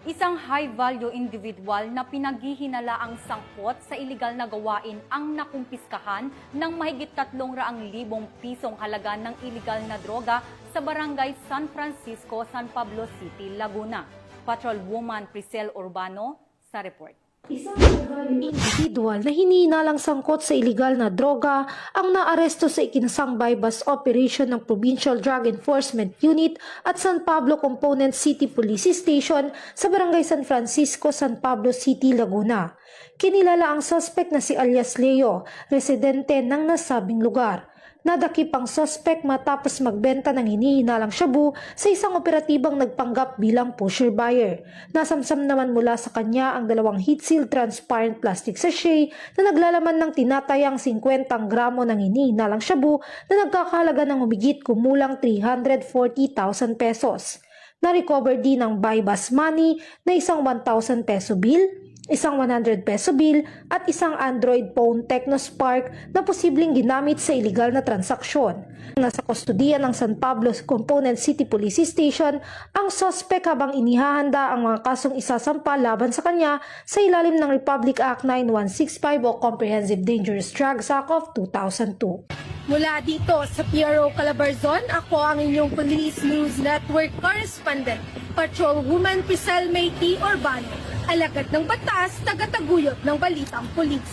Isang high-value individual na pinaghihinalaang sangkot sa iligal na gawain ang nakumpiskahan ng mahigit 300,000 pisong halaga ng iligal na droga sa barangay San Francisco, San Pablo City, Laguna. Patrolwoman Priscel Urbano sa report. Isang individual na hinihinalang sangkot sa iligal na droga ang naaresto sa ikinasang bypass operation ng Provincial Drug Enforcement Unit at San Pablo Component City Police Station sa Barangay San Francisco, San Pablo City, Laguna. Kinilala ang suspect na si alias Leo, residente ng nasabing lugar. Nadakip ang suspect matapos magbenta ng hinihinalang shabu sa isang operatibang nagpanggap bilang pusher buyer. Nasamsam naman mula sa kanya ang 2 heat-sealed transparent plastic sachet na naglalaman ng tinatayang 50 gramo ng hinihinalang shabu na nagkakahalaga ng humigit kumulang 340,000 pesos. Na-recover din ang buy-bus money na isang 1,000 peso bill, isang 100 peso bill at isang Android phone Tecno Spark na posibleng ginamit sa iligal na transaksyon. Nasa kustodiya ng San Pablo Component City Police Station ang suspect habang inihahanda ang mga kasong isasampa laban sa kanya sa ilalim ng Republic Act 9165 o Comprehensive Dangerous Drugs Act of 2002. Mula dito sa PRO Calabarzon, ako ang inyong Police News Network correspondent, Patrolwoman Priscel Urbano, alagad ng batas, tagataguyod ng balitang pulis.